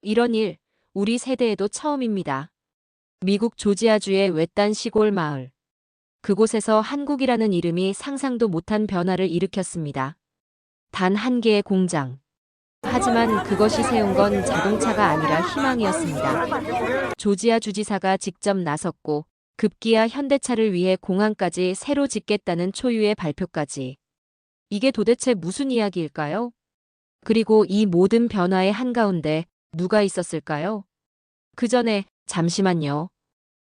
이런 일, 우리 세대에도 처음입니다. 미국 조지아주의 외딴 시골 마을. 그곳에서 한국이라는 이름이 상상도 못한 변화를 일으켰습니다. 단 한 개의 공장. 하지만 그것이 세운 건 자동차가 아니라 희망이었습니다. 조지아 주지사가 직접 나섰고 급기야 현대차를 위해 공항까지 새로 짓겠다는 초유의 발표까지. 이게 도대체 무슨 이야기일까요? 그리고 이 모든 변화의 한가운데 누가 있었을까요? 그 전에 잠시만요.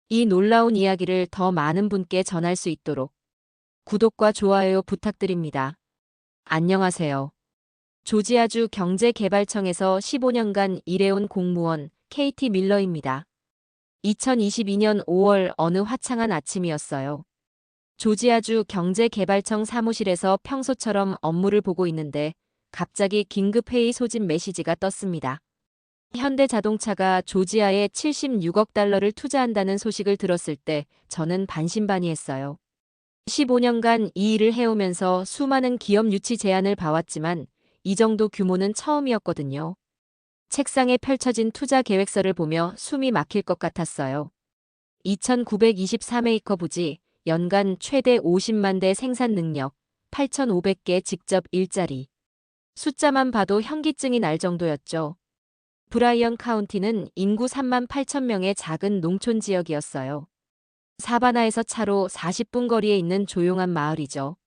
이 놀라운 이야기를 더 많은 분께 전할 수 있도록 구독과 좋아요 부탁드립니다. 안녕하세요. 조지아주 경제개발청에서 15년간 일해온 공무원 KT 밀러입니다. 2022년 5월 어느 화창한 아침이었어요. 조지아주 경제개발청 사무실에서 평소처럼 업무를 보고 있는데 갑자기 긴급회의 소집 메시지가 떴습니다. 현대자동차가 조지아에 76억 달러를 투자한다는 소식을 들었을 때 저는 반신반의했어요. 15년간 이 일을 해오면서 수많은 기업 유치 제안을 봐왔지만 이 정도 규모는 처음이었거든요. 책상에 펼쳐진 투자 계획서를 보며 숨이 막힐 것 같았어요. 2,924메이커 부지, 연간 최대 50만 대 생산 능력, 8,500개 직접 일자리. 숫자만 봐도 현기증이 날 정도였죠. 브라이언 카운티는 인구 3만 8천 명의 작은 농촌 지역이었어요. 사바나에서 차로 40분 거리에 있는 조용한 마을이죠.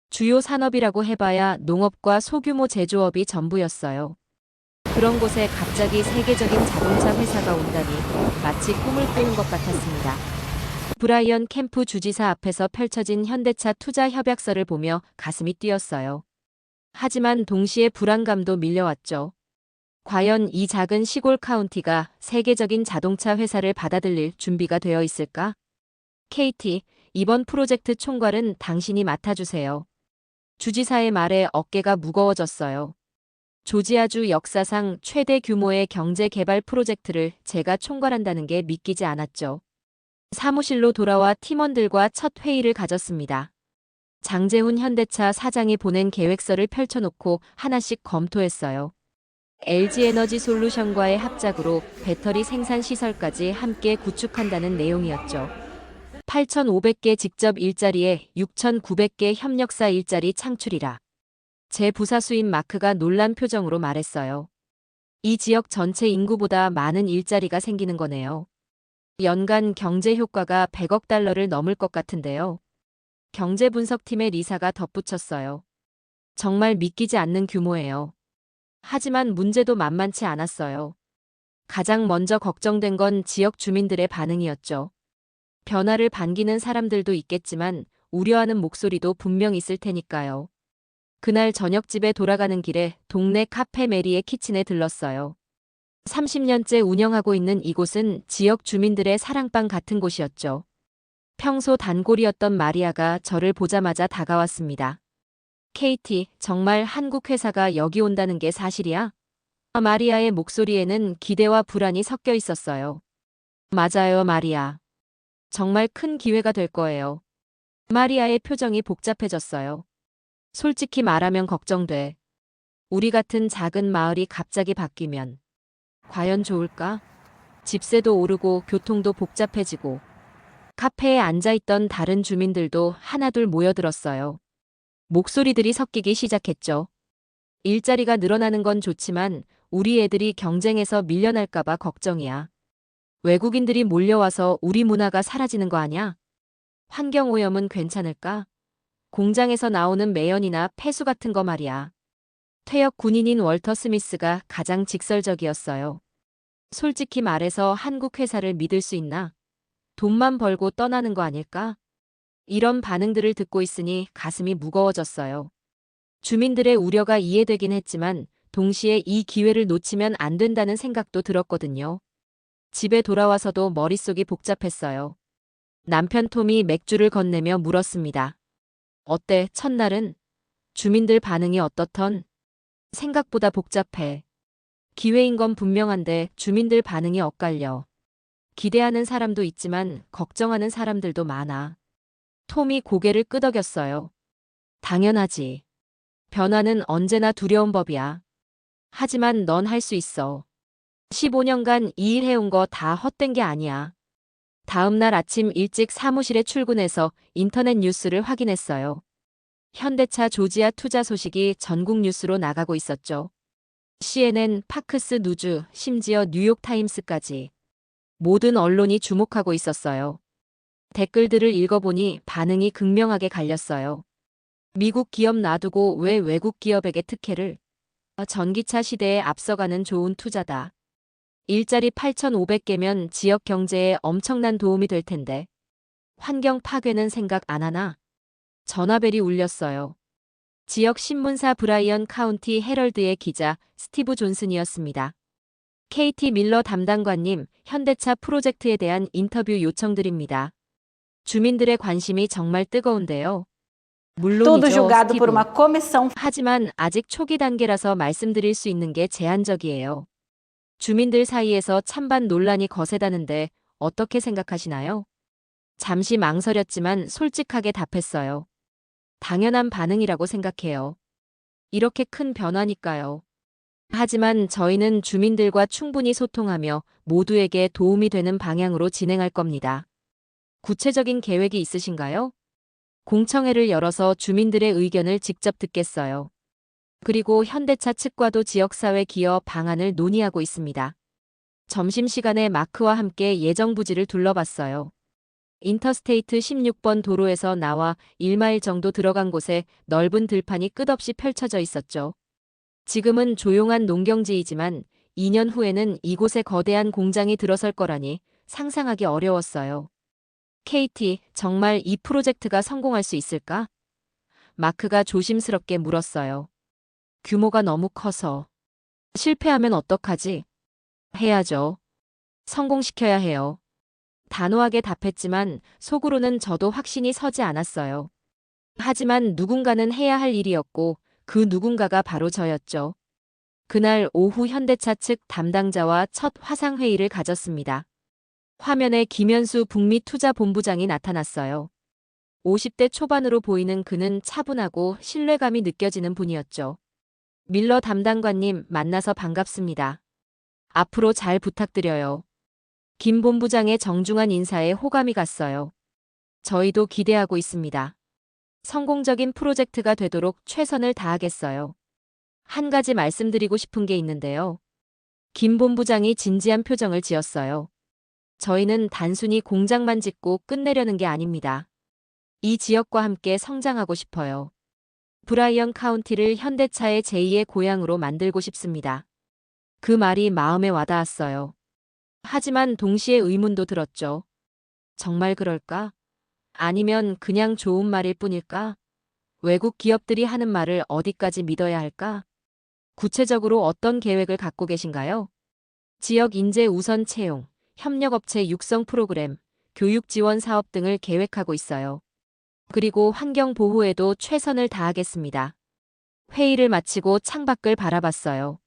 주요 산업이라고 해봐야 농업과 소규모 제조업이 전부였어요. 그런 곳에 갑자기 세계적인 자동차 회사가 온다니 마치 꿈을 꾸는 것 같았습니다. 브라이언 캠프 주지사 앞에서 펼쳐진 현대차 투자 협약서를 보며 가슴이 뛰었어요. 하지만 동시에 불안감도 밀려왔죠. 과연 이 작은 시골 카운티가 세계적인 자동차 회사를 받아들일 준비가 되어 있을까? KT, 이번 프로젝트 총괄은 당신이 맡아주세요. 주지사의 말에 어깨가 무거워졌어요. 조지아주 역사상 최대 규모의 경제 개발 프로젝트를 제가 총괄한다는 게 믿기지 않았죠. 사무실로 돌아와 팀원들과 첫 회의를 가졌습니다. 장재훈 현대차 사장이 보낸 계획서를 펼쳐놓고 하나씩 검토했어요. LG에너지 솔루션과의 합작으로 배터리 생산 시설까지 함께 구축한다는 내용이었죠. 8,500개 직접 일자리에 6,900개 협력사 일자리 창출이라. 제 부사수인 마크가 놀란 표정으로 말했어요. 이 지역 전체 인구보다 많은 일자리가 생기는 거네요. 연간 경제 효과가 100억 달러를 넘을 것 같은데요. 경제분석팀의 리사가 덧붙였어요. 정말 믿기지 않는 규모예요. 하지만 문제도 만만치 않았어요. 가장 먼저 걱정된 건 지역 주민들의 반응이었죠. 변화를 반기는 사람들도 있겠지만 우려하는 목소리도 분명 있을 테니까요. 그날 저녁 집에 돌아가는 길에 동네 카페 메리의 키친에 들렀어요. 30년째 운영하고 있는 이곳은 지역 주민들의 사랑방 같은 곳이었죠. 평소 단골이었던 마리아가 저를 보자마자 다가왔습니다. KT, 정말 한국 회사가 여기 온다는 게 사실이야? 마리아의 목소리에는 기대와 불안이 섞여 있었어요. 맞아요, 마리아. 정말 큰 기회가 될 거예요. 마리아의 표정이 복잡해졌어요. 솔직히 말하면 걱정돼. 우리 같은 작은 마을이 갑자기 바뀌면 과연 좋을까? 집세도 오르고 교통도 복잡해지고 카페에 앉아있던 다른 주민들도 하나둘 모여들었어요. 목소리들이 섞이기 시작했죠. 일자리가 늘어나는 건 좋지만 우리 애들이 경쟁에서 밀려날까봐 걱정이야. 외국인들이 몰려와서 우리 문화가 사라지는 거 아냐? 환경오염은 괜찮을까? 공장에서 나오는 매연이나 폐수 같은 거 말이야. 퇴역 군인인 월터 스미스가 가장 직설적이었어요. 솔직히 말해서 한국 회사를 믿을 수 있나? 돈만 벌고 떠나는 거 아닐까? 이런 반응들을 듣고 있으니 가슴이 무거워졌어요. 주민들의 우려가 이해되긴 했지만 동시에 이 기회를 놓치면 안 된다는 생각도 들었거든요. 집에 돌아와서도 머릿속이 복잡했어요. 남편 톰이 맥주를 건네며 물었습니다. 어때, 첫날은? 주민들 반응이 어떻던? 생각보다 복잡해. 기회인 건 분명한데 주민들 반응이 엇갈려. 기대하는 사람도 있지만 걱정하는 사람들도 많아. 톰이 고개를 끄덕였어요. 당연하지. 변화는 언제나 두려운 법이야. 하지만 넌 할 수 있어. 15년간 이 일 해온 거 다 헛된 게 아니야. 다음 날 아침 일찍 사무실에 출근해서 인터넷 뉴스를 확인했어요. 현대차 조지아 투자 소식이 전국 뉴스로 나가고 있었죠. CNN, 파크스 누즈, 심지어 뉴욕타임스까지. 모든 언론이 주목하고 있었어요. 댓글들을 읽어보니 반응이 극명하게 갈렸어요. 미국 기업 놔두고 왜 외국 기업에게 특혜를? 전기차 시대에 앞서가는 좋은 투자다. 일자리 8,500개면 지역 경제에 엄청난 도움이 될 텐데. 환경 파괴는 생각 안 하나? 전화벨이 울렸어요. 지역 신문사 브라이언 카운티 헤럴드의 기자 스티브 존슨이었습니다. KT 밀러 담당관님, 현대차 프로젝트에 대한 인터뷰 요청드립니다. 주민들의 관심이 정말 뜨거운데요. Tudo 물론이죠, julgado por 스티브. uma comissão. 하지만 아직 초기 단계라서 말씀드릴 수 있는 게 제한적이에요. 주민들 사이에서 찬반 논란이 거세다는데 어떻게 생각하시나요? 잠시 망설였지만 솔직하게 답했어요. 당연한 반응이라고 생각해요. 이렇게 큰 변화니까요. 하지만 저희는 주민들과 충분히 소통하며 모두에게 도움이 되는 방향으로 진행할 겁니다. 구체적인 계획이 있으신가요? 공청회를 열어서 주민들의 의견을 직접 듣겠어요. 그리고 현대차 측과도 지역사회 기여 방안을 논의하고 있습니다. 점심시간에 마크와 함께 예정 부지를 둘러봤어요. 인터스테이트 16번 도로에서 나와 1마일 정도 들어간 곳에 넓은 들판이 끝없이 펼쳐져 있었죠. 지금은 조용한 농경지이지만 2년 후에는 이곳에 거대한 공장이 들어설 거라니 상상하기 어려웠어요. KT, 정말 이 프로젝트가 성공할 수 있을까? 마크가 조심스럽게 물었어요. 규모가 너무 커서. 실패하면 어떡하지? 해야죠. 성공시켜야 해요. 단호하게 답했지만 속으로는 저도 확신이 서지 않았어요. 하지만 누군가는 해야 할 일이었고 그 누군가가 바로 저였죠. 그날 오후 현대차 측 담당자와 첫 화상회의를 가졌습니다. 화면에 김현수 북미 투자본부장이 나타났어요. 50대 초반으로 보이는 그는 차분하고 신뢰감이 느껴지는 분이었죠. 밀러 담당관님 만나서 반갑습니다. 앞으로 잘 부탁드려요. 김 본부장의 정중한 인사에 호감이 갔어요. 저희도 기대하고 있습니다. 성공적인 프로젝트가 되도록 최선을 다하겠어요. 한 가지 말씀드리고 싶은 게 있는데요. 김 본부장이 진지한 표정을 지었어요. 저희는 단순히 공장만 짓고 끝내려는 게 아닙니다. 이 지역과 함께 성장하고 싶어요. 브라이언 카운티를 현대차의 제2의 고향으로 만들고 싶습니다. 그 말이 마음에 와닿았어요. 하지만 동시에 의문도 들었죠. 정말 그럴까? 아니면 그냥 좋은 말일 뿐일까? 외국 기업들이 하는 말을 어디까지 믿어야 할까? 구체적으로 어떤 계획을 갖고 계신가요? 지역 인재 우선 채용, 협력업체 육성 프로그램, 교육 지원 사업 등을 계획하고 있어요. 그리고 환경 보호에도 최선을 다하겠습니다. 회의를 마치고 창밖을 바라봤어요.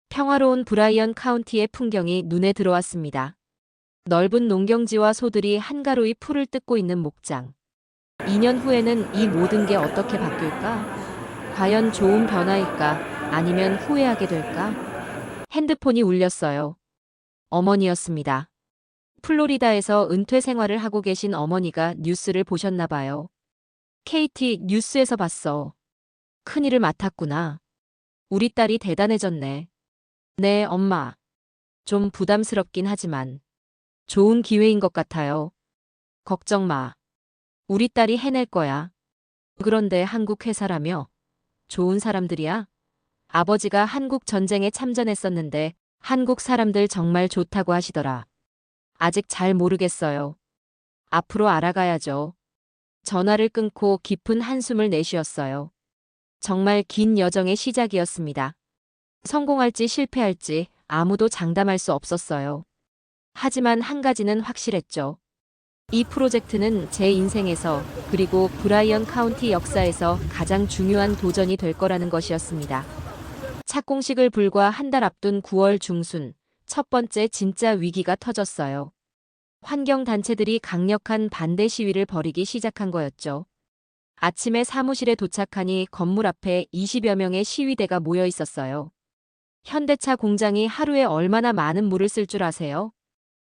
평화로운 브라이언 카운티의 풍경이 눈에 들어왔습니다. 넓은 농경지와 소들이 한가로이 풀을 뜯고 있는 목장. 2년 후에는 이 모든 게 어떻게 바뀔까? 과연 좋은 변화일까? 아니면 후회하게 될까? 핸드폰이 울렸어요. 어머니였습니다. 플로리다에서 은퇴 생활을 하고 계신 어머니가 뉴스를 보셨나 봐요. KT 뉴스에서 봤어. 큰일을 맡았구나. 우리 딸이 대단해졌네. 네, 엄마. 좀 부담스럽긴 하지만 좋은 기회인 것 같아요. 걱정 마. 우리 딸이 해낼 거야. 그런데 한국 회사라며? 좋은 사람들이야? 아버지가 한국 전쟁에 참전했었는데 한국 사람들 정말 좋다고 하시더라. 아직 잘 모르겠어요. 앞으로 알아가야죠. 전화를 끊고 깊은 한숨을 내쉬었어요. 정말 긴 여정의 시작이었습니다. 성공할지 실패할지 아무도 장담할 수 없었어요. 하지만 한 가지는 확실했죠. 이 프로젝트는 제 인생에서 그리고 브라이언 카운티 역사에서 가장 중요한 도전이 될 거라는 것이었습니다. 착공식을 불과 한 달 앞둔 9월 중순, 첫 번째 진짜 위기가 터졌어요. 환경단체들이 강력한 반대 시위를 벌이기 시작한 거였죠. 아침에 사무실에 도착하니 건물 앞에 20여 명의 시위대가 모여 있었어요. 현대차 공장이 하루에 얼마나 많은 물을 쓸 줄 아세요?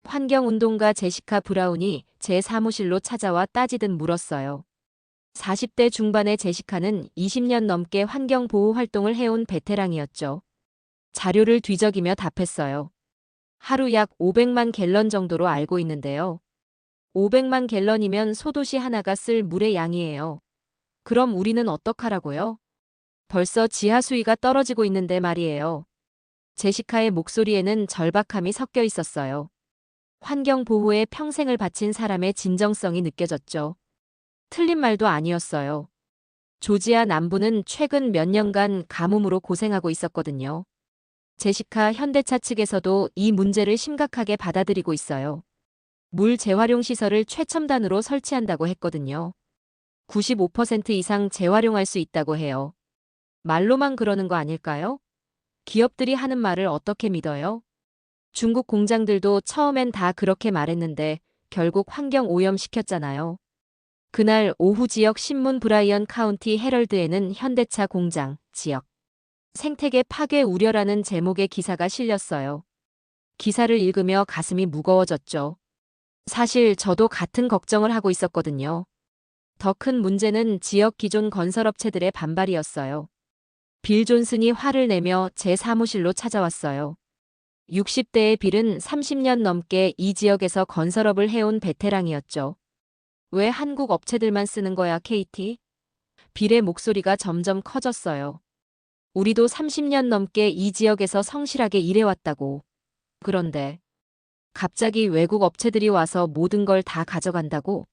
환경운동가 제시카 브라운이 제 사무실로 찾아와 따지듯 물었어요. 40대 중반의 제시카는 20년 넘게 환경보호 활동을 해온 베테랑이었죠. 자료를 뒤적이며 답했어요. 하루 약 500만 갤런 정도로 알고 있는데요. 500만 갤런이면 소도시 하나가 쓸 물의 양이에요. 그럼 우리는 어떡하라고요? 벌써 지하 수위가 떨어지고 있는데 말이에요. 제시카의 목소리에는 절박함이 섞여 있었어요. 환경 보호에 평생을 바친 사람의 진정성이 느껴졌죠. 틀린 말도 아니었어요. 조지아 남부는 최근 몇 년간 가뭄으로 고생하고 있었거든요. 제시카 현대차 측에서도 이 문제를 심각하게 받아들이고 있어요. 물 재활용 시설을 최첨단으로 설치한다고 했거든요. 95% 이상 재활용할 수 있다고 해요. 말로만 그러는 거 아닐까요? 기업들이 하는 말을 어떻게 믿어요? 중국 공장들도 처음엔 다 그렇게 말했는데 결국 환경 오염시켰잖아요. 그날 오후 지역 신문 브라이언 카운티 헤럴드에는 현대차 공장, 지역, 생태계 파괴 우려라는 제목의 기사가 실렸어요. 기사를 읽으며 가슴이 무거워졌죠. 사실 저도 같은 걱정을 하고 있었거든요. 더 큰 문제는 지역 기존 건설업체들의 반발이었어요. 빌 존슨이 화를 내며 제 사무실로 찾아왔어요. 60대의 빌은 30년 넘게 이 지역에서 건설업을 해온 베테랑이었죠. 왜 한국 업체들만 쓰는 거야, KT? 빌의 목소리가 점점 커졌어요. 우리도 30년 넘게 이 지역에서 성실하게 일해왔다고. 그런데 갑자기 외국 업체들이 와서 모든 걸 다 가져간다고?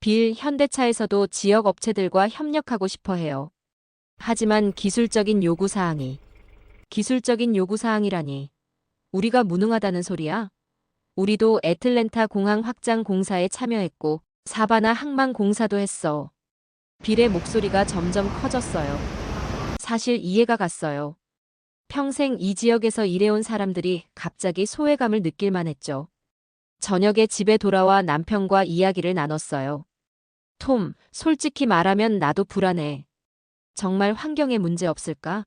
빌 현대차에서도 지역 업체들과 협력하고 싶어 해요. 하지만 기술적인 요구사항이라니. 우리가 무능하다는 소리야? 우리도 애틀랜타 공항 확장 공사에 참여했고 사바나 항만 공사도 했어. 빌의 목소리가 점점 커졌어요. 사실 이해가 갔어요. 평생 이 지역에서 일해온 사람들이 갑자기 소외감을 느낄만 했죠. 저녁에 집에 돌아와 남편과 이야기를 나눴어요. 톰, 솔직히 말하면 나도 불안해. 정말 환경에 문제 없을까?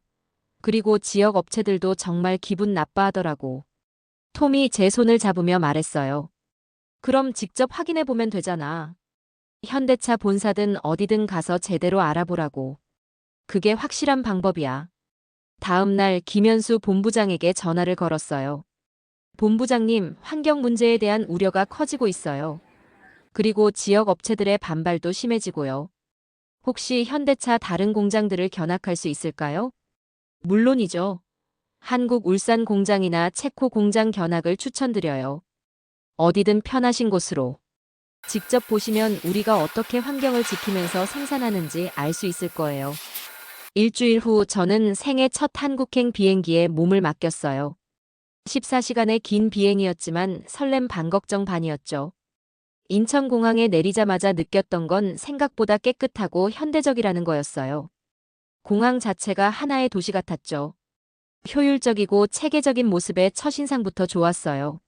그리고 지역 업체들도 정말 기분 나빠하더라고. 톰이 제 손을 잡으며 말했어요. 그럼 직접 확인해 보면 되잖아. 현대차 본사든 어디든 가서 제대로 알아보라고. 그게 확실한 방법이야. 다음 날 김현수 본부장에게 전화를 걸었어요. 본부장님, 환경 문제에 대한 우려가 커지고 있어요. 그리고 지역 업체들의 반발도 심해지고요. 혹시 현대차 다른 공장들을 견학할 수 있을까요? 물론이죠. 한국 울산 공장이나 체코 공장 견학을 추천드려요. 어디든 편하신 곳으로. 직접 보시면 우리가 어떻게 환경을 지키면서 생산하는지 알 수 있을 거예요. 일주일 후 저는 생애 첫 한국행 비행기에 몸을 맡겼어요. 14시간의 긴 비행이었지만 설렘 반 걱정 반이었죠. 인천공항에 내리자마자 느꼈던 건 생각보다 깨끗하고 현대적이라는 거였어요. 공항 자체가 하나의 도시 같았죠. 효율적이고 체계적인 모습에 첫인상부터 좋았어요.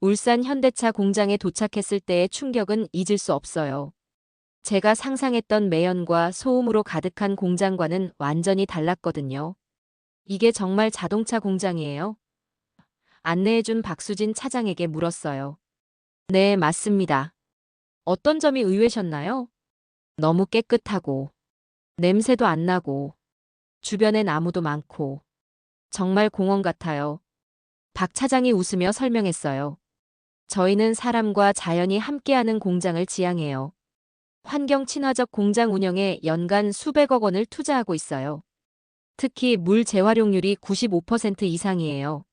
울산 현대차 공장에 도착했을 때의 충격은 잊을 수 없어요. 제가 상상했던 매연과 소음으로 가득한 공장과는 완전히 달랐거든요. 이게 정말 자동차 공장이에요? 안내해준 박수진 차장에게 물었어요. 네, 맞습니다. 어떤 점이 의외셨나요? 너무 깨끗하고, 냄새도 안 나고, 주변에 나무도 많고, 정말 공원 같아요. 박 차장이 웃으며 설명했어요. 저희는 사람과 자연이 함께하는 공장을 지향해요. 환경 친화적 공장 운영에 연간 수백억 원을 투자하고 있어요. 특히 물 재활용률이 95% 이상이에요.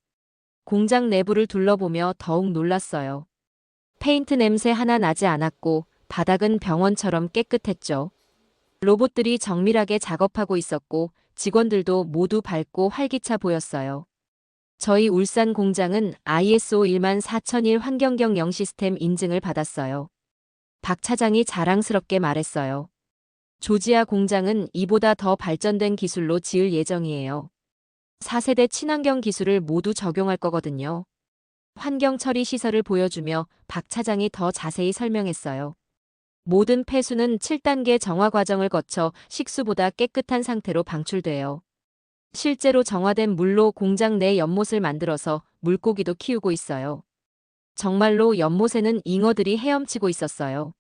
공장 내부를 둘러보며 더욱 놀랐어요. 페인트 냄새 하나 나지 않았고 바닥은 병원처럼 깨끗했죠. 로봇들이 정밀하게 작업하고 있었고 직원들도 모두 밝고 활기차 보였어요. 저희 울산 공장은 ISO 14001 환경경영 시스템 인증을 받았어요. 박 차장이 자랑스럽게 말했어요. 조지아 공장은 이보다 더 발전된 기술로 지을 예정이에요. 4세대 친환경 기술을 모두 적용할 거거든요. 환경 처리 시설을 보여주며 박 차장이 더 자세히 설명했어요. 모든 폐수는 7단계 정화 과정을 거쳐 식수보다 깨끗한 상태로 방출돼요. 실제로 정화된 물로 공장 내 연못을 만들어서 물고기도 키우고 있어요. 정말로 연못에는 잉어들이 헤엄치고 있었어요.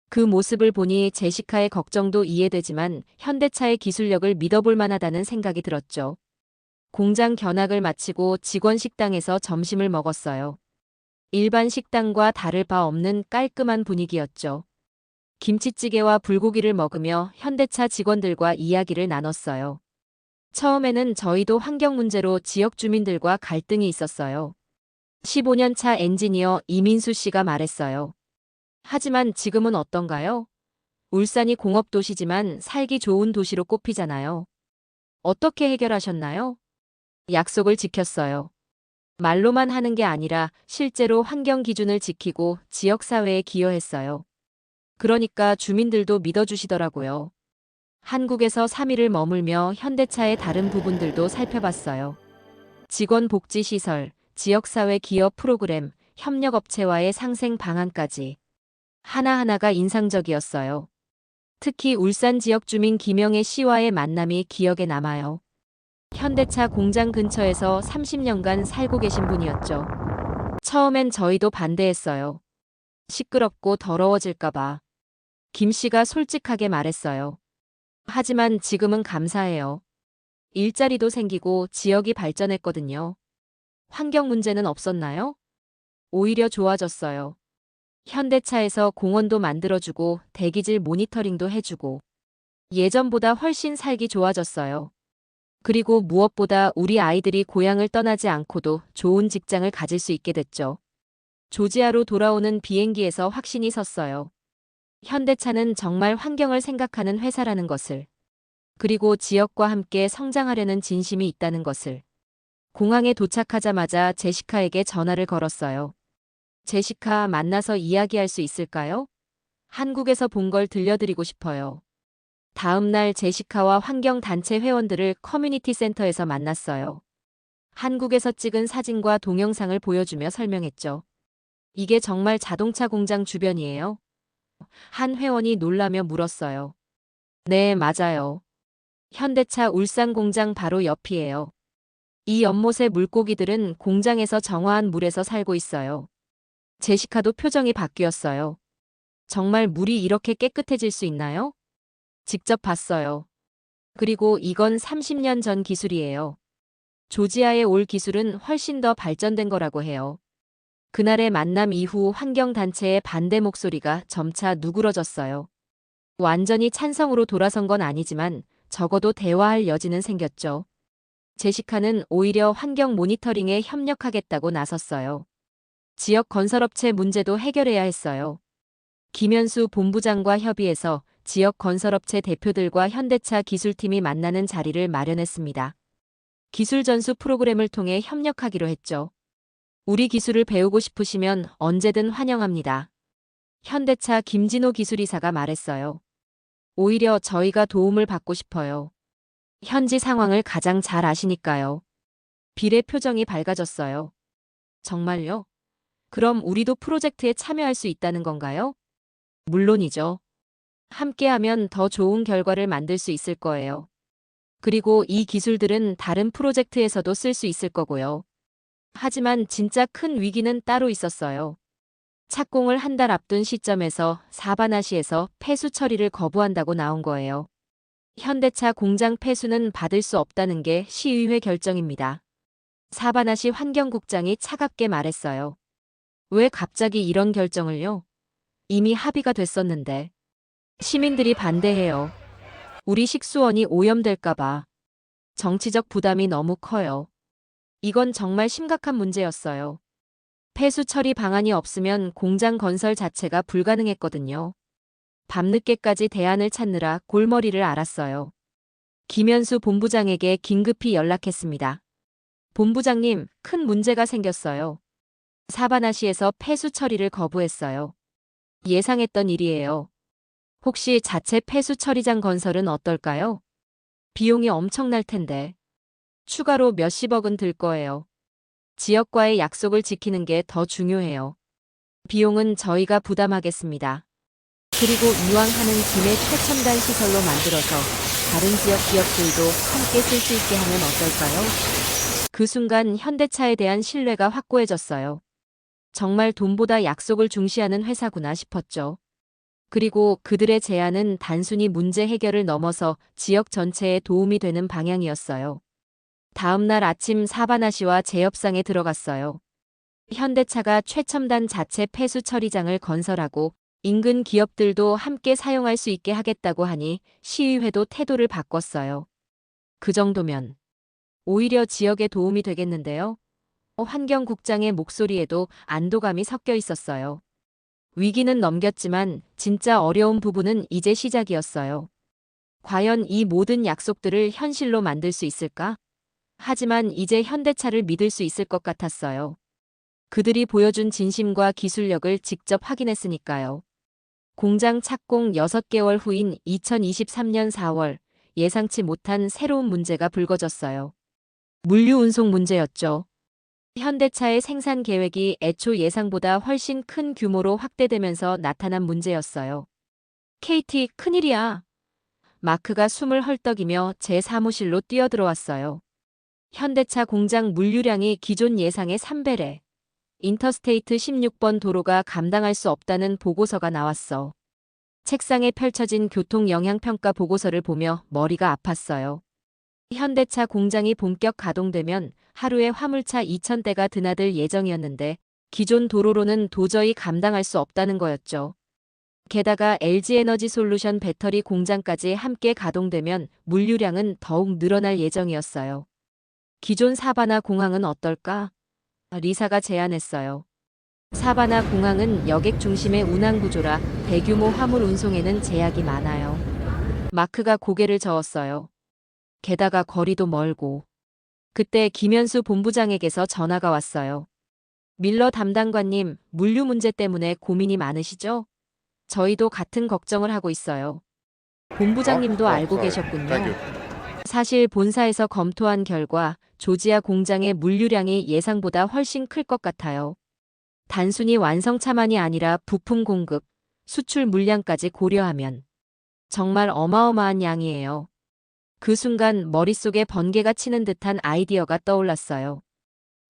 그 모습을 보니 제시카의 걱정도 이해되지만 현대차의 기술력을 믿어볼 만하다는 생각이 들었죠. 공장 견학을 마치고 직원 식당에서 점심을 먹었어요. 일반 식당과 다를 바 없는 깔끔한 분위기였죠. 김치찌개와 불고기를 먹으며 현대차 직원들과 이야기를 나눴어요. 처음에는 저희도 환경 문제로 지역 주민들과 갈등이 있었어요. 15년 차 엔지니어 이민수 씨가 말했어요. 하지만 지금은 어떤가요? 울산이 공업도시지만 살기 좋은 도시로 꼽히잖아요. 어떻게 해결하셨나요? 약속을 지켰어요. 말로만 하는 게 아니라 실제로 환경 기준을 지키고 지역사회에 기여했어요. 그러니까 주민들도 믿어주시더라고요. 한국에서 3일을 머물며 현대차의 다른 부분들도 살펴봤어요. 직원 복지 시설, 지역사회 기업 프로그램, 협력업체와의 상생 방안까지. 하나하나가 인상적이었어요. 특히 울산 지역 주민 김영애 씨와의 만남이 기억에 남아요. 현대차 공장 근처에서 30년간 살고 계신 분이었죠. 처음엔 저희도 반대했어요. 시끄럽고 더러워질까봐. 김 씨가 솔직하게 말했어요. 하지만 지금은 감사해요. 일자리도 생기고 지역이 발전했거든요. 환경 문제는 없었나요? 오히려 좋아졌어요. 현대차에서 공원도 만들어주고 대기질 모니터링도 해주고 예전보다 훨씬 살기 좋아졌어요. 그리고 무엇보다 우리 아이들이 고향을 떠나지 않고도 좋은 직장을 가질 수 있게 됐죠. 조지아로 돌아오는 비행기에서 확신이 섰어요. 현대차는 정말 환경을 생각하는 회사라는 것을, 그리고 지역과 함께 성장하려는 진심이 있다는 것을. 공항에 도착하자마자 제시카에게 전화를 걸었어요. 제시카, 만나서 이야기할 수 있을까요? 한국에서 본 걸 들려드리고 싶어요. 다음 날 제시카와 환경단체 회원들을 커뮤니티 센터에서 만났어요. 한국에서 찍은 사진과 동영상을 보여주며 설명했죠. 이게 정말 자동차 공장 주변이에요? 한 회원이 놀라며 물었어요. 네, 맞아요. 현대차 울산 공장 바로 옆이에요. 이 연못의 물고기들은 공장에서 정화한 물에서 살고 있어요. 제시카도 표정이 바뀌었어요. 정말 물이 이렇게 깨끗해질 수 있나요? 직접 봤어요. 그리고 이건 30년 전 기술이에요. 조지아에 올 기술은 훨씬 더 발전된 거라고 해요. 그날의 만남 이후 환경단체의 반대 목소리가 점차 누그러졌어요. 완전히 찬성으로 돌아선 건 아니지만 적어도 대화할 여지는 생겼죠. 제시카는 오히려 환경 모니터링에 협력하겠다고 나섰어요. 지역 건설업체 문제도 해결해야 했어요. 김현수 본부장과 협의해서 지역 건설업체 대표들과 현대차 기술팀이 만나는 자리를 마련했습니다. 기술 전수 프로그램을 통해 협력하기로 했죠. 우리 기술을 배우고 싶으시면 언제든 환영합니다. 현대차 김진호 기술이사가 말했어요. 오히려 저희가 도움을 받고 싶어요. 현지 상황을 가장 잘 아시니까요. 빌의 표정이 밝아졌어요. 정말요? 그럼 우리도 프로젝트에 참여할 수 있다는 건가요? 물론이죠. 함께하면 더 좋은 결과를 만들 수 있을 거예요. 그리고 이 기술들은 다른 프로젝트에서도 쓸 수 있을 거고요. 하지만 진짜 큰 위기는 따로 있었어요. 착공을 한 달 앞둔 시점에서 사바나시에서 폐수 처리를 거부한다고 나온 거예요. 현대차 공장 폐수는 받을 수 없다는 게 시의회 결정입니다. 사바나시 환경국장이 차갑게 말했어요. 왜 갑자기 이런 결정을요? 이미 합의가 됐었는데. 시민들이 반대해요. 우리 식수원이 오염될까봐. 정치적 부담이 너무 커요. 이건 정말 심각한 문제였어요. 폐수 처리 방안이 없으면 공장 건설 자체가 불가능했거든요. 밤늦게까지 대안을 찾느라 골머리를 앓았어요. 김현수 본부장에게 긴급히 연락했습니다. 본부장님, 큰 문제가 생겼어요. 사바나시에서 폐수 처리를 거부했어요. 예상했던 일이에요. 혹시 자체 폐수 처리장 건설은 어떨까요? 비용이 엄청날 텐데. 추가로 몇십억은 들 거예요. 지역과의 약속을 지키는 게 더 중요해요. 비용은 저희가 부담하겠습니다. 그리고 이왕 하는 김에 최첨단 시설로 만들어서 다른 지역 기업들도 함께 쓸 수 있게 하면 어떨까요? 그 순간 현대차에 대한 신뢰가 확고해졌어요. 정말 돈보다 약속을 중시하는 회사구나 싶었죠. 그리고 그들의 제안은 단순히 문제 해결을 넘어서 지역 전체에 도움이 되는 방향이었어요. 다음 날 아침 사바나시와 재협상에 들어갔어요. 현대차가 최첨단 자체 폐수 처리장을 건설하고 인근 기업들도 함께 사용할 수 있게 하겠다고 하니 시의회도 태도를 바꿨어요. 그 정도면 오히려 지역에 도움이 되겠는데요. 환경국장의 목소리에도 안도감이 섞여 있었어요. 위기는 넘겼지만 진짜 어려운 부분은 이제 시작이었어요. 과연 이 모든 약속들을 현실로 만들 수 있을까? 하지만 이제 현대차를 믿을 수 있을 것 같았어요. 그들이 보여준 진심과 기술력을 직접 확인했으니까요. 공장 착공 6개월 후인 2023년 4월, 예상치 못한 새로운 문제가 불거졌어요. 물류 운송 문제였죠. 현대차의 생산 계획이 애초 예상보다 훨씬 큰 규모로 확대되면서 나타난 문제였어요. KT, 큰일이야. 마크가 숨을 헐떡이며 제 사무실로 뛰어들어왔어요. 현대차 공장 물류량이 기존 예상의 3배래. 인터스테이트 16번 도로가 감당할 수 없다는 보고서가 나왔어. 책상에 펼쳐진 교통 영향평가 보고서를 보며 머리가 아팠어요. 현대차 공장이 본격 가동되면 하루에 화물차 2,000대가 드나들 예정이었는데 기존 도로로는 도저히 감당할 수 없다는 거였죠. 게다가 LG에너지솔루션 배터리 공장까지 함께 가동되면 물류량은 더욱 늘어날 예정이었어요. 기존 사바나 공항은 어떨까? 리사가 제안했어요. 사바나 공항은 여객 중심의 운항 구조라 대규모 화물 운송에는 제약이 많아요. 마크가 고개를 저었어요. 게다가 거리도 멀고. 그때 김현수 본부장에게서 전화가 왔어요. 밀러 담당관님, 물류 문제 때문에 고민이 많으시죠? 저희도 같은 걱정을 하고 있어요. 본부장님도 알고 계셨군요. 사실 본사에서 검토한 결과 조지아 공장의 물류량이 예상보다 훨씬 클 것 같아요. 단순히 완성차만이 아니라 부품 공급, 수출 물량까지 고려하면 정말 어마어마한 양이에요. 그 순간 머릿속에 번개가 치는 듯한 아이디어가 떠올랐어요.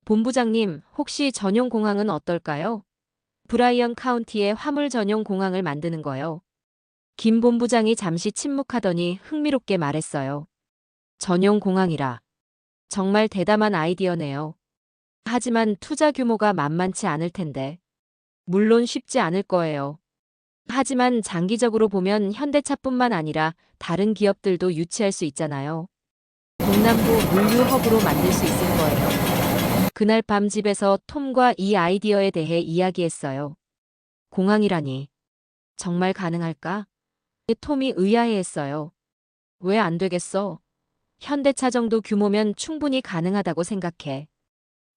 본부장님, 혹시 전용 공항은 어떨까요? 브라이언 카운티에 화물 전용 공항을 만드는 거요. 김 본부장이 잠시 침묵하더니 흥미롭게 말했어요. 전용 공항이라. 정말 대담한 아이디어네요. 하지만 투자 규모가 만만치 않을 텐데. 물론 쉽지 않을 거예요. 하지만 장기적으로 보면 현대차뿐만 아니라 다른 기업들도 유치할 수 있잖아요. 동남부 물류 허브로 만들 수 있을 거예요. 그날 밤 집에서 톰과 이 아이디어에 대해 이야기했어요. 공항이라니. 정말 가능할까? 톰이 의아해했어요. 왜 안 되겠어? 현대차 정도 규모면 충분히 가능하다고 생각해.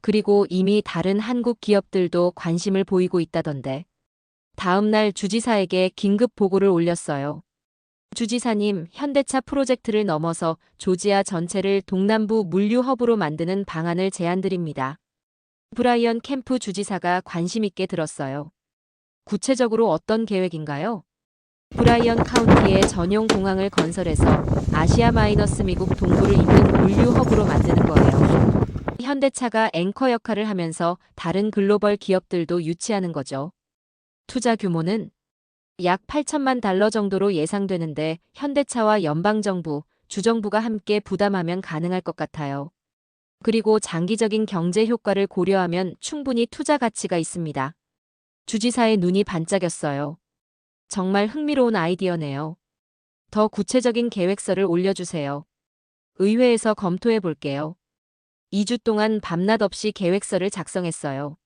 그리고 이미 다른 한국 기업들도 관심을 보이고 있다던데. 다음 날 주지사에게 긴급 보고를 올렸어요. 주지사님, 현대차 프로젝트를 넘어서 조지아 전체를 동남부 물류 허브로 만드는 방안을 제안드립니다. 브라이언 캠프 주지사가 관심 있게 들었어요. 구체적으로 어떤 계획인가요? 브라이언 카운티에 전용 공항을 건설해서 아시아 마이너스 미국 동부를 잇는 물류 허브로 만드는 거예요. 현대차가 앵커 역할을 하면서 다른 글로벌 기업들도 유치하는 거죠. 투자 규모는 약 8천만 달러 정도로 예상되는데 현대차와 연방정부, 주정부가 함께 부담하면 가능할 것 같아요. 그리고 장기적인 경제 효과를 고려하면 충분히 투자 가치가 있습니다. 주지사의 눈이 반짝였어요. 정말 흥미로운 아이디어네요. 더 구체적인 계획서를 올려주세요. 의회에서 검토해 볼게요. 2주 동안 밤낮 없이 계획서를 작성했어요.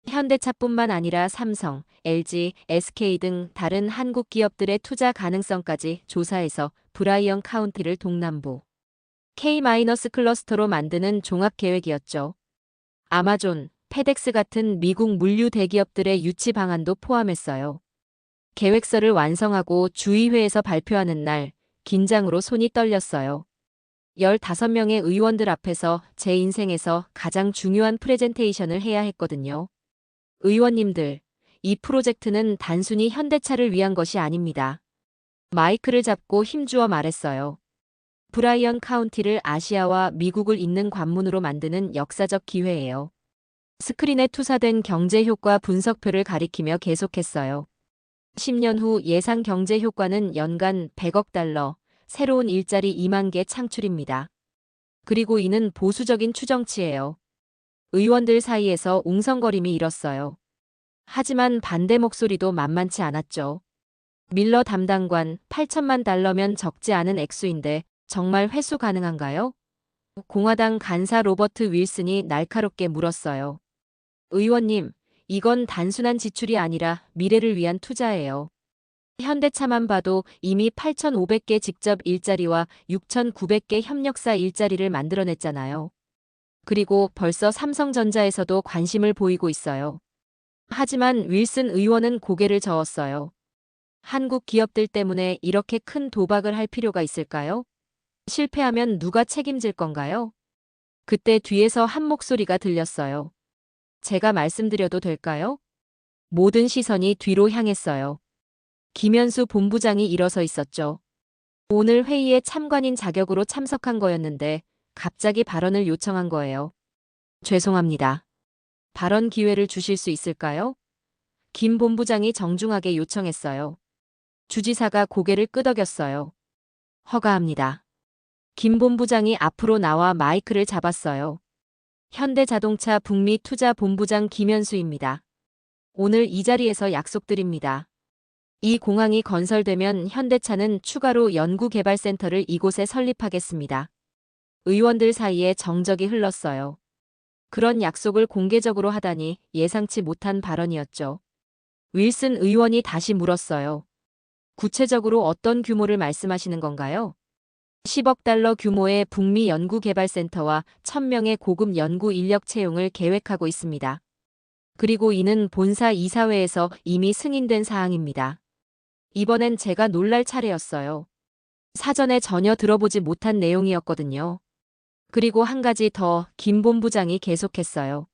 현대차뿐만 아니라 삼성, LG, SK 등 다른 한국 기업들의 투자 가능성까지 조사해서 브라이언 카운티를 동남부 K-클러스터로 만드는 종합계획이었죠. 아마존, 페덱스 같은 미국 물류 대기업들의 유치 방안도 포함했어요. 계획서를 완성하고 주의회에서 발표하는 날, 긴장으로 손이 떨렸어요. 15명의 의원들 앞에서 제 인생에서 가장 중요한 프레젠테이션을 해야 했거든요. 의원님들, 이 프로젝트는 단순히 현대차를 위한 것이 아닙니다. 마이크를 잡고 힘주어 말했어요. 브라이언 카운티를 아시아와 미국을 잇는 관문으로 만드는 역사적 기회예요. 스크린에 투사된 경제효과 분석표를 가리키며 계속했어요. 10년 후 예상 경제효과는 연간 100억 달러, 새로운 일자리 2만 개 창출입니다. 그리고 이는 보수적인 추정치예요. 의원들 사이에서 웅성거림이 일었어요. 하지만 반대 목소리도 만만치 않았죠. 밀러 담당관 8천만 달러면 적지 않은 액수인데 정말 회수 가능한가요? 공화당 간사 로버트 윌슨이 날카롭게 물었어요. 의원님, 이건 단순한 지출이 아니라 미래를 위한 투자예요. 현대차만 봐도 이미 8,500개 직접 일자리와 6,900개 협력사 일자리를 만들어냈잖아요. 그리고 벌써 삼성전자에서도 관심을 보이고 있어요. 하지만 윌슨 의원은 고개를 저었어요. 한국 기업들 때문에 이렇게 큰 도박을 할 필요가 있을까요? 실패하면 누가 책임질 건가요? 그때 뒤에서 한 목소리가 들렸어요. 제가 말씀드려도 될까요? 모든 시선이 뒤로 향했어요. 김현수 본부장이 일어서 있었죠. 오늘 회의에 참관인 자격으로 참석한 거였는데 갑자기 발언을 요청한 거예요. 죄송합니다. 발언 기회를 주실 수 있을까요? 김 본부장이 정중하게 요청했어요. 주지사가 고개를 끄덕였어요. 허가합니다. 김 본부장이 앞으로 나와 마이크를 잡았어요. 현대자동차 북미 투자본부장 김현수입니다. 오늘 이 자리에서 약속드립니다. 이 공항이 건설되면 현대차는 추가로 연구개발센터를 이곳에 설립하겠습니다. 의원들 사이에 정적이 흘렀어요. 그런 약속을 공개적으로 하다니 예상치 못한 발언이었죠. 윌슨 의원이 다시 물었어요. 구체적으로 어떤 규모를 말씀하시는 건가요? 10억 달러 규모의 북미 연구개발센터와 1,000명의 고급 연구 인력 채용을 계획하고 있습니다. 그리고 이는 본사 이사회에서 이미 승인된 사항입니다. 이번엔 제가 놀랄 차례였어요. 사전에 전혀 들어보지 못한 내용이었거든요. 그리고 한 가지 더 김 본부장이 계속했어요.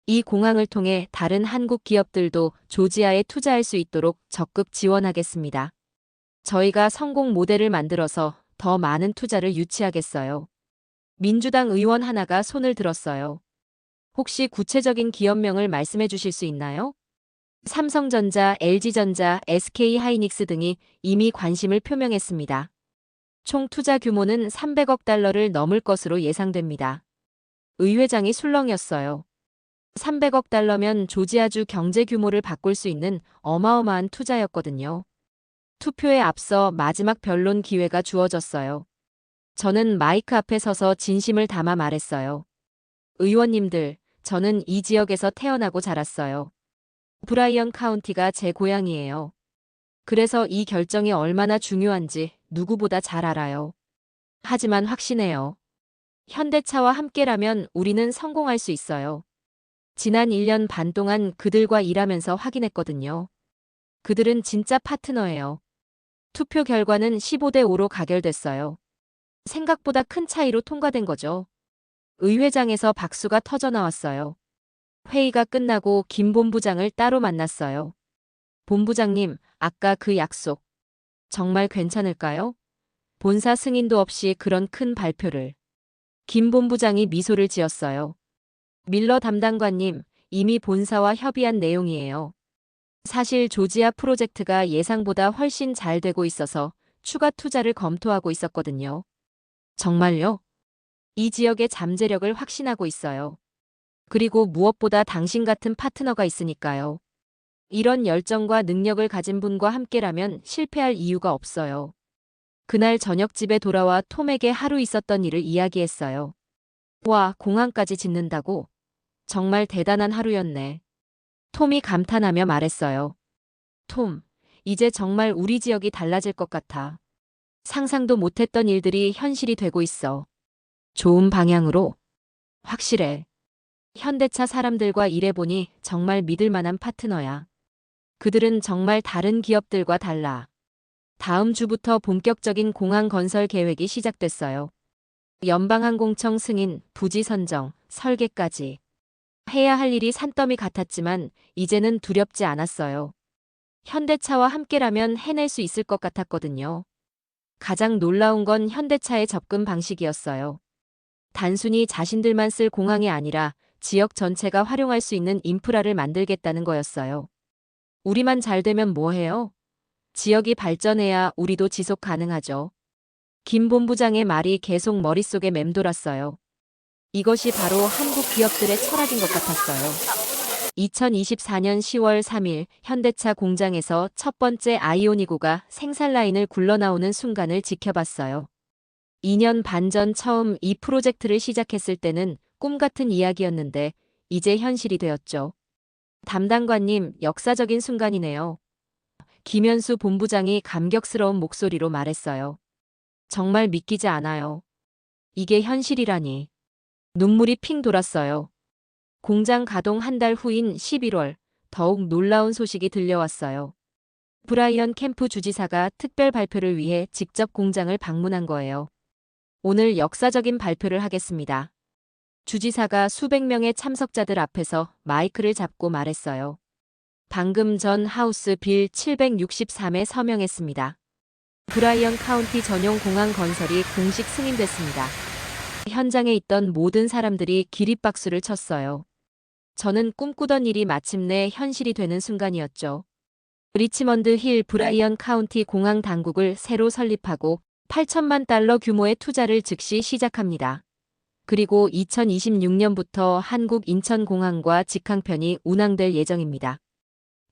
이 공항을 통해 다른 한국 기업들도 조지아에 투자할 수 있도록 적극 지원하겠습니다. 저희가 성공 모델을 만들어서 더 많은 투자를 유치하겠어요. 민주당 의원 하나가 손을 들었어요. 혹시 구체적인 기업명을 말씀해 주실 수 있나요? 삼성전자, LG전자, SK하이닉스 등이 이미 관심을 표명했습니다. 총 투자 규모는 300억 달러를 넘을 것으로 예상됩니다. 의회장이 술렁였어요. 300억 달러면 조지아주 경제 규모를 바꿀 수 있는 어마어마한 투자였거든요. 투표에 앞서 마지막 변론 기회가 주어졌어요. 저는 마이크 앞에 서서 진심을 담아 말했어요. 의원님들, 저는 이 지역에서 태어나고 자랐어요. 브라이언 카운티가 제 고향이에요. 그래서 이 결정이 얼마나 중요한지 누구보다 잘 알아요. 하지만 확신해요. 현대차와 함께라면 우리는 성공할 수 있어요. 지난 1년 반 동안 그들과 일하면서 확인했거든요. 그들은 진짜 파트너예요. 투표 결과는 15대 5로 가결됐어요. 생각보다 큰 차이로 통과된 거죠. 의회장에서 박수가 터져 나왔어요. 회의가 끝나고 김 본부장을 따로 만났어요. 본부장님, 아까 그 약속 정말 괜찮을까요? 본사 승인도 없이 그런 큰 발표를. 김 본부장이 미소를 지었어요. 밀러 담당관님, 이미 본사와 협의한 내용이에요. 사실 조지아 프로젝트가 예상보다 훨씬 잘 되고 있어서 추가 투자를 검토하고 있었거든요. 정말요? 이 지역의 잠재력을 확신하고 있어요. 그리고 무엇보다 당신 같은 파트너가 있으니까요. 이런 열정과 능력을 가진 분과 함께라면 실패할 이유가 없어요. 그날 저녁 집에 돌아와 톰에게 하루 있었던 일을 이야기했어요. 와, 공항까지 짓는다고? 정말 대단한 하루였네. 톰이 감탄하며 말했어요. 톰, 이제 정말 우리 지역이 달라질 것 같아. 상상도 못했던 일들이 현실이 되고 있어. 좋은 방향으로. 확실해. 현대차 사람들과 일해보니 정말 믿을 만한 파트너야. 그들은 정말 다른 기업들과 달라. 다음 주부터 본격적인 공항 건설 계획이 시작됐어요. 연방항공청 승인, 부지 선정, 설계까지. 해야 할 일이 산더미 같았지만 이제는 두렵지 않았어요. 현대차와 함께라면 해낼 수 있을 것 같았거든요. 가장 놀라운 건 현대차의 접근 방식이었어요. 단순히 자신들만 쓸 공항이 아니라 지역 전체가 활용할 수 있는 인프라를 만들겠다는 거였어요. 우리만 잘 되면 뭐해요? 지역이 발전해야 우리도 지속 가능하죠. 김 본부장의 말이 계속 머릿속에 맴돌았어요. 이것이 바로 한국 기업들의 철학인 것 같았어요. 2024년 10월 3일 현대차 공장에서 첫 번째 아이오니고가 생산 라인을 굴러나오는 순간을 지켜봤어요. 2년 반 전 처음 이 프로젝트를 시작했을 때는 꿈 같은 이야기였는데 이제 현실이 되었죠. 담당관님, 역사적인 순간이네요. 김현수 본부장이 감격스러운 목소리로 말했어요. 정말 믿기지 않아요. 이게 현실이라니. 눈물이 핑 돌았어요. 공장 가동 한 달 후인 11월, 더욱 놀라운 소식이 들려왔어요. 브라이언 캠프 주지사가 특별 발표를 위해 직접 공장을 방문한 거예요. 오늘 역사적인 발표를 하겠습니다. 주지사가 수백 명의 참석자들 앞에서 마이크를 잡고 말했어요. 방금 전 하우스 빌 763에 서명했습니다. 브라이언 카운티 전용 공항 건설이 공식 승인됐습니다. 현장에 있던 모든 사람들이 기립박수를 쳤어요. 저는 꿈꾸던 일이 마침내 현실이 되는 순간이었죠. 리치먼드 힐 브라이언 카운티 공항 당국을 새로 설립하고 8천만 달러 규모의 투자를 즉시 시작합니다. 그리고 2026년부터 한국 인천공항과 직항편이 운항될 예정입니다.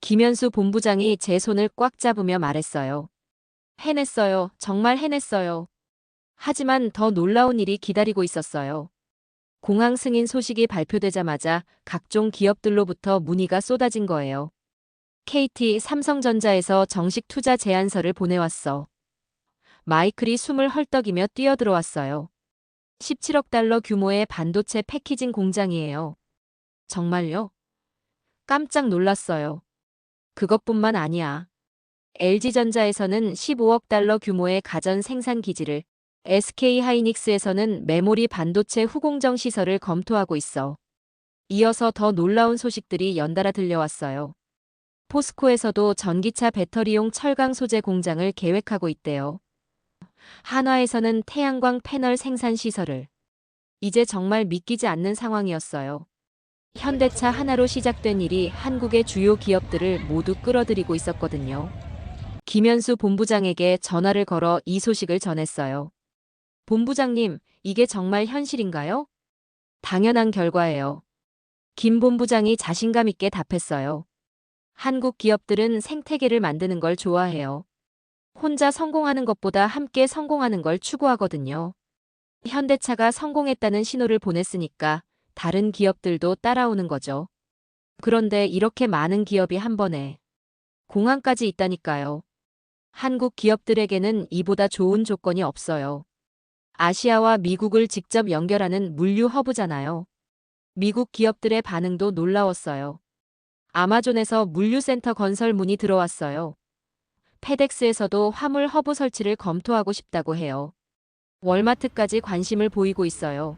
김현수 본부장이 제 손을 꽉 잡으며 말했어요. 해냈어요. 정말 해냈어요. 하지만 더 놀라운 일이 기다리고 있었어요. 공항 승인 소식이 발표되자마자 각종 기업들로부터 문의가 쏟아진 거예요. KT, 삼성전자에서 정식 투자 제안서를 보내왔어. 마이클이 숨을 헐떡이며 뛰어들어왔어요. 17억 달러 규모의 반도체 패키징 공장이에요. 정말요? 깜짝 놀랐어요. 그것뿐만 아니야. LG전자에서는 15억 달러 규모의 가전 생산 기지를, SK하이닉스에서는 메모리 반도체 후공정 시설을 검토하고 있어. 이어서 더 놀라운 소식들이 연달아 들려왔어요. 포스코에서도 전기차 배터리용 철강 소재 공장을 계획하고 있대요. 한화에서는 태양광 패널 생산 시설을. 이제 정말 믿기지 않는 상황이었어요. 현대차 하나로 시작된 일이 한국의 주요 기업들을 모두 끌어들이고 있었거든요. 김현수 본부장에게 전화를 걸어 이 소식을 전했어요. 본부장님, 이게 정말 현실인가요? 당연한 결과예요. 김 본부장이 자신감 있게 답했어요. 한국 기업들은 생태계를 만드는 걸 좋아해요. 혼자 성공하는 것보다 함께 성공하는 걸 추구하거든요. 현대차가 성공했다는 신호를 보냈으니까 다른 기업들도 따라오는 거죠. 그런데 이렇게 많은 기업이 한 번에 공항까지 있다니까요. 한국 기업들에게는 이보다 좋은 조건이 없어요. 아시아와 미국을 직접 연결하는 물류 허브잖아요. 미국 기업들의 반응도 놀라웠어요. 아마존에서 물류센터 건설 문이 들어왔어요. 페덱스에서도 화물 허브 설치를 검토하고 싶다고 해요. 월마트까지 관심을 보이고 있어요.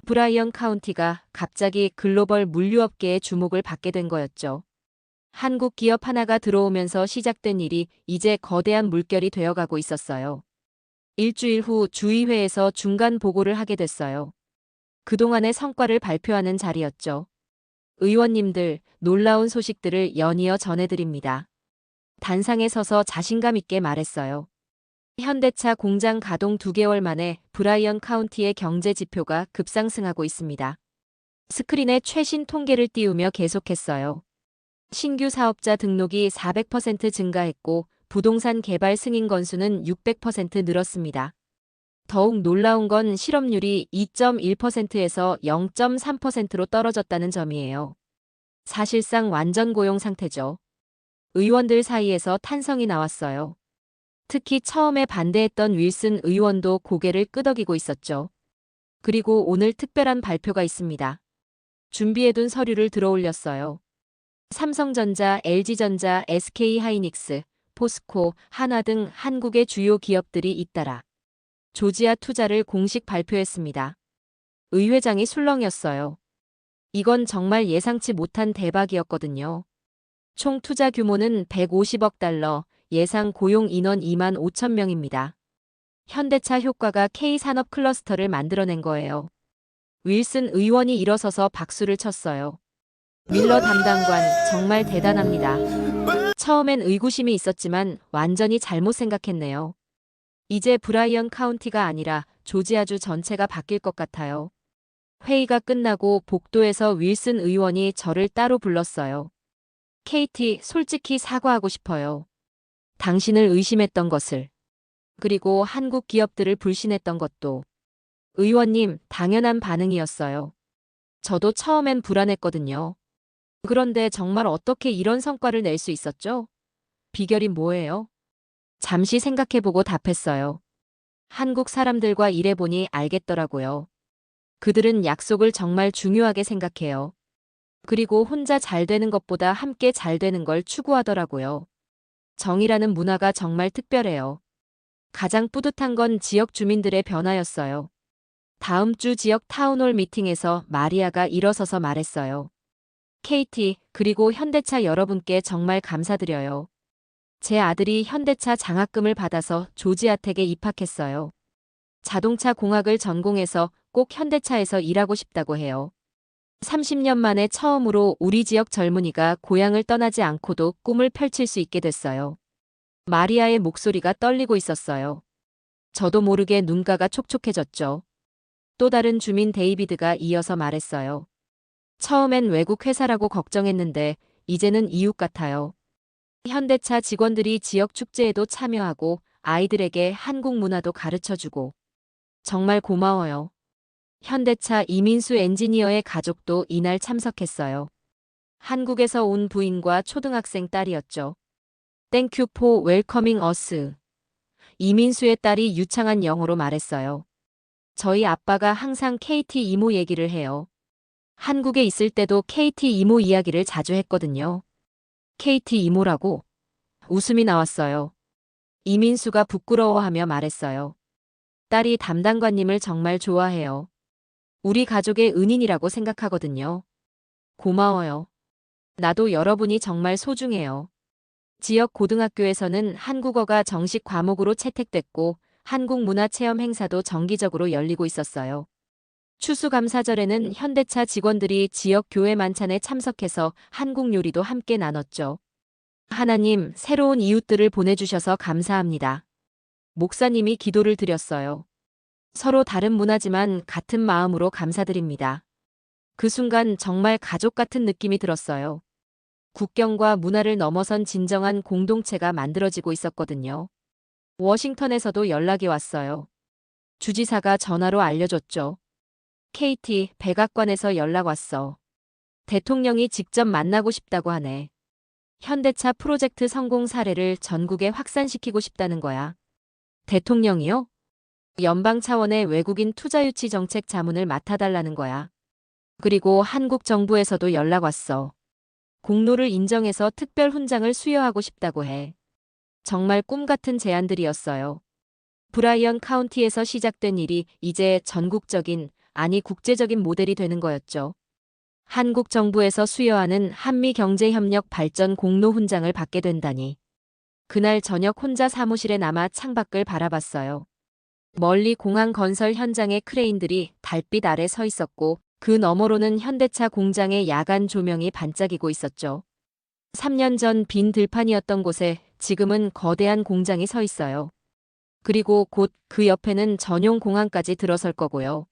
브라이언 카운티가 갑자기 글로벌 물류업계의 주목을 받게 된 거였죠. 한국 기업 하나가 들어오면서 시작된 일이 이제 거대한 물결이 되어가고 있었어요. 일주일 후 주의회에서 중간 보고를 하게 됐어요. 그동안의 성과를 발표하는 자리였죠. 의원님들, 놀라운 소식들을 연이어 전해드립니다. 단상에 서서 자신감 있게 말했어요. 현대차 공장 가동 2개월 만에 브라이언 카운티의 경제 지표가 급상승하고 있습니다. 스크린에 최신 통계를 띄우며 계속했어요. 신규 사업자 등록이 400% 증가했고 부동산 개발 승인 건수는 600% 늘었습니다. 더욱 놀라운 건 실업률이 2.1%에서 0.3%로 떨어졌다는 점이에요. 사실상 완전 고용 상태죠. 의원들 사이에서 탄성이 나왔어요. 특히 처음에 반대했던 윌슨 의원도 고개를 끄덕이고 있었죠. 그리고 오늘 특별한 발표가 있습니다. 준비해둔 서류를 들어올렸어요. 삼성전자, LG전자, SK하이닉스, 포스코, 한화 등 한국의 주요 기업들이 잇따라 조지아 투자를 공식 발표했습니다. 의회장이 술렁였어요. 이건 정말 예상치 못한 대박이었거든요. 총 투자 규모는 150억 달러, 예상 고용 인원 2만 5천 명입니다. 현대차 효과가 K산업 클러스터를 만들어낸 거예요. 윌슨 의원이 일어서서 박수를 쳤어요. 밀러 담당관, 정말 대단합니다. 처음엔 의구심이 있었지만 완전히 잘못 생각했네요. 이제 브라이언 카운티가 아니라 조지아주 전체가 바뀔 것 같아요. 회의가 끝나고 복도에서 윌슨 의원이 저를 따로 불렀어요. 케이티, 솔직히 사과하고 싶어요. 당신을 의심했던 것을. 그리고 한국 기업들을 불신했던 것도. 의원님, 당연한 반응이었어요. 저도 처음엔 불안했거든요. 그런데 정말 어떻게 이런 성과를 낼 수 있었죠? 비결이 뭐예요? 잠시 생각해보고 답했어요. 한국 사람들과 일해보니 알겠더라고요. 그들은 약속을 정말 중요하게 생각해요. 그리고 혼자 잘 되는 것보다 함께 잘 되는 걸 추구하더라고요. 정이라는 문화가 정말 특별해요. 가장 뿌듯한 건 지역 주민들의 변화였어요. 다음 주 지역 타운홀 미팅에서 마리아가 일어서서 말했어요. 케이티, 그리고 현대차 여러분께 정말 감사드려요. 제 아들이 현대차 장학금을 받아서 조지아텍에 입학했어요. 자동차 공학을 전공해서 꼭 현대차에서 일하고 싶다고 해요. 30년 만에 처음으로 우리 지역 젊은이가 고향을 떠나지 않고도 꿈을 펼칠 수 있게 됐어요. 마리아의 목소리가 떨리고 있었어요. 저도 모르게 눈가가 촉촉해졌죠. 또 다른 주민 데이비드가 이어서 말했어요. 처음엔 외국 회사라고 걱정했는데 이제는 이웃 같아요. 현대차 직원들이 지역 축제에도 참여하고 아이들에게 한국 문화도 가르쳐주고. 정말 고마워요. 현대차 이민수 엔지니어의 가족도 이날 참석했어요. 한국에서 온 부인과 초등학생 딸이었죠. Thank you for welcoming us. 이민수의 딸이 유창한 영어로 말했어요. 저희 아빠가 항상 KT 이모 얘기를 해요. 한국에 있을 때도 KT 이모 이야기를 자주 했거든요. KT 이모라고? 웃음이 나왔어요. 이민수가 부끄러워하며 말했어요. 딸이 담당관님을 정말 좋아해요. 우리 가족의 은인이라고 생각하거든요. 고마워요. 나도 여러분이 정말 소중해요. 지역 고등학교에서는 한국어가 정식 과목으로 채택됐고 한국 문화 체험 행사도 정기적으로 열리고 있었어요. 추수감사절에는 현대차 직원들이 지역 교회 만찬에 참석해서 한국 요리도 함께 나눴죠. 하나님, 새로운 이웃들을 보내주셔서 감사합니다. 목사님이 기도를 드렸어요. 서로 다른 문화지만 같은 마음으로 감사드립니다. 그 순간 정말 가족 같은 느낌이 들었어요. 국경과 문화를 넘어선 진정한 공동체가 만들어지고 있었거든요. 워싱턴에서도 연락이 왔어요. 주지사가 전화로 알려줬죠. KT, 백악관에서 연락 왔어. 대통령이 직접 만나고 싶다고 하네. 현대차 프로젝트 성공 사례를 전국에 확산시키고 싶다는 거야. 대통령이요? 연방 차원의 외국인 투자 유치 정책 자문을 맡아달라는 거야. 그리고 한국 정부에서도 연락 왔어. 공로를 인정해서 특별 훈장을 수여하고 싶다고 해. 정말 꿈 같은 제안들이었어요. 브라이언 카운티에서 시작된 일이 이제 전국적인, 아니 국제적인 모델이 되는 거였죠. 한국 정부에서 수여하는 한미경제협력 발전 공로 훈장을 받게 된다니. 그날 저녁 혼자 사무실에 남아 창밖을 바라봤어요. 멀리 공항 건설 현장의 크레인들이 달빛 아래 서 있었고 그 너머로는 현대차 공장의 야간 조명이 반짝이고 있었죠. 3년 전 빈 들판이었던 곳에 지금은 거대한 공장이 서 있어요. 그리고 곧 그 옆에는 전용 공항까지 들어설 거고요.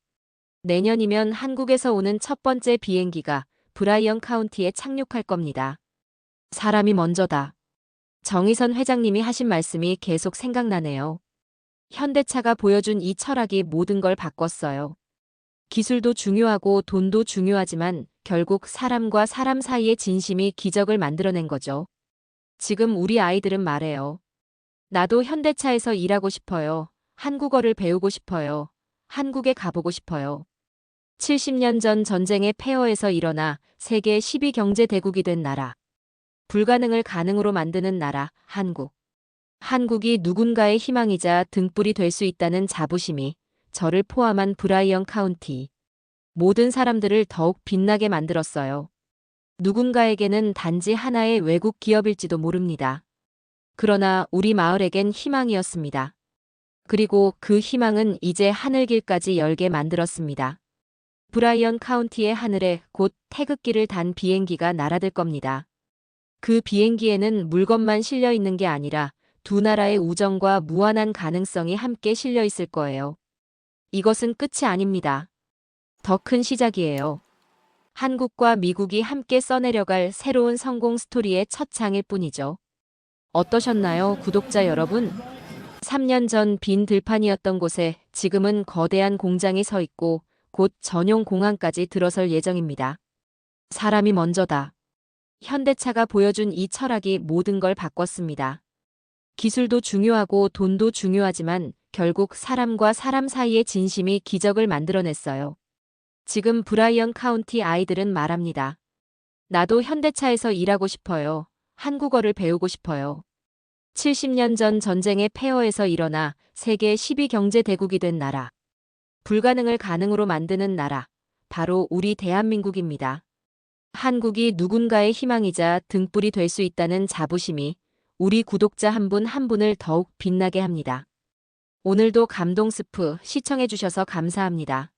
내년이면 한국에서 오는 첫 번째 비행기가 브라이언 카운티에 착륙할 겁니다. 사람이 먼저다. 정의선 회장님이 하신 말씀이 계속 생각나네요. 현대차가 보여준 이 철학이 모든 걸 바꿨어요. 기술도 중요하고 돈도 중요하지만 결국 사람과 사람 사이의 진심이 기적을 만들어낸 거죠. 지금 우리 아이들은 말해요. 나도 현대차에서 일하고 싶어요. 한국어를 배우고 싶어요. 한국에 가보고 싶어요. 70년 전 전쟁의 폐허에서 일어나 세계 10위 경제 대국이 된 나라. 불가능을 가능으로 만드는 나라, 한국. 한국이 누군가의 희망이자 등불이 될 수 있다는 자부심이 저를 포함한 브라이언 카운티. 모든 사람들을 더욱 빛나게 만들었어요. 누군가에게는 단지 하나의 외국 기업일지도 모릅니다. 그러나 우리 마을에겐 희망이었습니다. 그리고 그 희망은 이제 하늘길까지 열게 만들었습니다. 브라이언 카운티의 하늘에 곧 태극기를 단 비행기가 날아들 겁니다. 그 비행기에는 물건만 실려 있는 게 아니라 두 나라의 우정과 무한한 가능성이 함께 실려 있을 거예요. 이것은 끝이 아닙니다. 더 큰 시작이에요. 한국과 미국이 함께 써내려갈 새로운 성공 스토리의 첫 장일 뿐이죠. 어떠셨나요, 구독자 여러분? 3년 전 빈 들판이었던 곳에 지금은 거대한 공장이 서 있고 곧 전용 공항까지 들어설 예정입니다. 사람이 먼저다. 현대차가 보여준 이 철학이 모든 걸 바꿨습니다. 기술도 중요하고 돈도 중요하지만 결국 사람과 사람 사이의 진심이 기적을 만들어냈어요. 지금 브라이언 카운티 아이들은 말합니다. 나도 현대차에서 일하고 싶어요. 한국어를 배우고 싶어요. 70년 전 전쟁의 폐허에서 일어나 세계 10위 경제 대국이 된 나라. 불가능을 가능으로 만드는 나라. 바로 우리 대한민국입니다. 한국이 누군가의 희망이자 등불이 될 수 있다는 자부심이 우리 구독자 한 분 한 분을 더욱 빛나게 합니다. 오늘도 감동 스프 시청해주셔서 감사합니다.